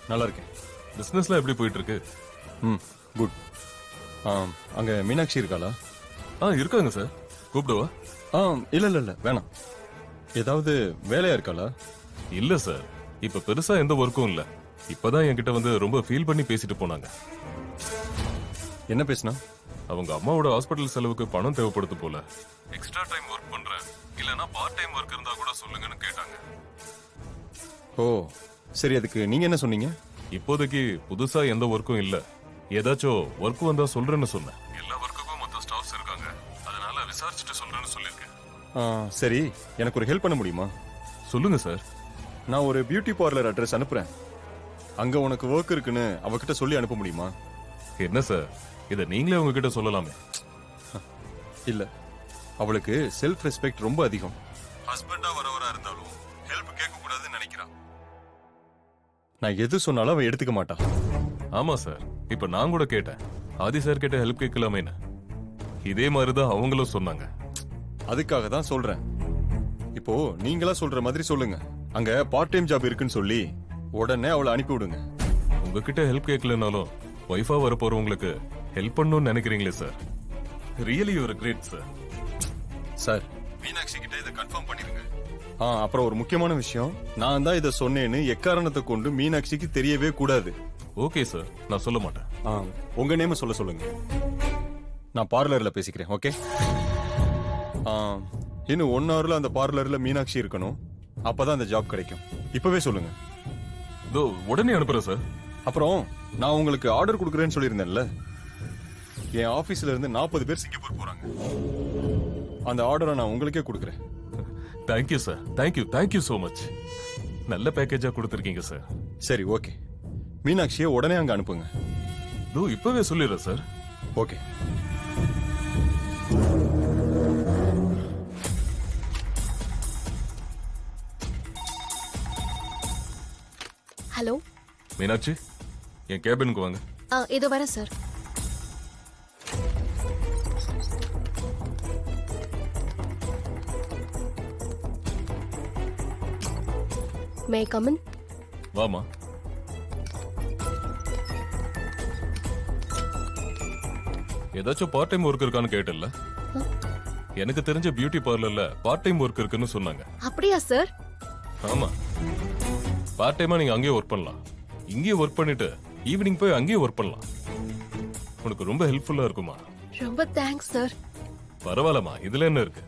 நல்லா இருக்கேன். பிசினஸ்லாம் எப்படி போயிட்டு இருக்கு? ம், குட். அங்க மீனாட்சி இருக்காளா? இருக்காங்க சார். கூப்பிடுவா? இல்ல வேணாம். ஏதாவது வேலையா இருக்காளா? இல்ல சார், இப்ப பெருசா எந்த ஒர்க்கும் இல்ல. இப்பதான் என்கிட்ட வந்து ரொம்ப ஃபீல் பண்ணி பேசிட்டு போனாங்க. என்ன பேசுனா? அவங்க அம்மாவோட ஹாஸ்பிட்டல் செலவுக்கு பணம் தேவைப்படுது போல. எக்ஸ்ட்ரா டைம் ஒர்க் பண்றேன், இல்லனா பார்ட் டைம் ஒர்க் இருந்தா கூட சொல்லுங்கன்னு கேட்டாங்க. ஓ சரி, அதுக்கு நீங்க என்ன சொன்னீங்க? இப்போதைக்கு புதுசா எந்த ஒர்க்கும் இல்ல, ஏதாச்சும் ஒர்க் வந்தா சொல்றேன்னு சொன்னேன். எல்லா ஒர்க்குக்கும் மொத்த ஸ்டாஃப்ஸ் இருக்காங்க, அதனால விசாரிச்சுட்டு சொல்றேன்னு சொல்லிருக்கேன். சரி, எனக்கு ஒரு ஹெல்ப் பண்ண முடியுமா? சொல்லுங்க சார். நான் ஒரு பியூட்டி பார்லர் அட்ரஸ் அனுப்புறேன். அங்க உனக்கு ஒர்க் இருக்குன்னு அவகிட்ட சொல்லி அனுப்ப முடியுமா? என்ன சார், இத நீங்களே உங்ககிட்ட சொல்லலாமே. இல்ல, அவளுக்கு செல்ஃப் ரெஸ்பெக்ட் ரொம்ப அதிகம். ஹஸ்பண்டா வரவரா இருந்தாலும் ஹெல்ப் கேட்க கூடாதுன்னு நினைக்கிறான். நான் எது சொன்னாலும் அவ எடுத்துக்க மாட்டா. ஆமா சார், இப்ப நான் கூட கேட்டேன், ஆதி சார் கிட்ட ஹெல்ப் கேட்கலாமேன்னு. இதே மாதிரிதான் அவங்களும் சொன்னாங்க. அதுக்காக தான் சொல்றேன். இப்போ நீங்களா சொல்ற மாதிரி சொல்லுங்க. அங்க பார்ட் டைம் ஜாப் இருக்குன்னு சொல்லி உடனே அவளை அனுப்பி விடுங்க. உங்ககிட்ட ஹெல்ப் கேட்கலனாலும் ஒய்ஃபா வர போறவங்களுக்கு ஹெல்ப் பண்ணணும்னு நினைக்கிறீங்களே சார். ரியலி யூ ஆர் கிரேட் சார். சார், மீனாட்சி கிட்ட இதை கன்ஃபார்ம் பண்ணிருங்க. அப்புறம் ஒரு முக்கியமான விஷயம், நான் தான் இதை சொன்னேன்னு எக்காரணத்தை கொண்டு மீனாட்சிக்கு தெரியவே கூடாது. ஓகே சார், நான் சொல்ல மாட்டேன். உங்க நேம சொல்ல சொல்லுங்க. நான் பார்லர்ல பேசிக்கிறேன். ஓகே. இன்னும் 1 ஹவர்ல அந்த பார்லர்ல மீனாட்சி இருக்கணும். அப்பதான் அந்த ஜாப் கிடைக்கும். இப்பவே சொல்லுங்க. இதோ உடனே அனுப்புறேன் சார். அப்புறம் நான் உங்களுக்கு ஆர்டர் கொடுக்குறேன்னு சொல்லியிருந்தேன்ல, என் ஆபீஸ்ல இருந்து 40 பேர் சிங்கப்பூர் போறாங்க. அந்த ஆர்டரை நான் உங்களுக்கே கொடுக்குறேன். Thank you sir, thank you so much. நல்ல பேக்கேஜா கொடுத்துருக்கீங்க சார். சரி, ஓகே. மீனாட்சியை உடனே அங்க அனுப்புங்க. இதோ இப்பவே சொல்லிடுறேன் சார். ஓகே. ஹலோ மீனாட்சி, என் கேபினுக்கு வாங்க. இதோ வரேன் sir. May I come in? வாமா. ஏதாச்சும் பார்ட் டைம் ஒர்க் இருக்கான்னு கேட்டல. எனக்கு தெரிஞ்ச பியூட்டி பார்லர்ல பார்ட் டைம் ஒர்க் இருக்குன்னு சொன்னாங்க. அப்படியா சார்? ஆமா, பார்ட் டைமா நீங்க அங்கேயே ஒர்க் பண்ணலாம். இங்கேயே ஒர்க் பண்ணிட்டு ஈவினிங் போய் அங்கேயே ஒர்க் பண்ணலாம். உனக்கு ரொம்ப ஹெல்ப்ஃபுல்லா இருக்குமா? ரொம்ப தேங்க்ஸ் சார். பரவாயில்லமா, இதுல என்ன இருக்கு?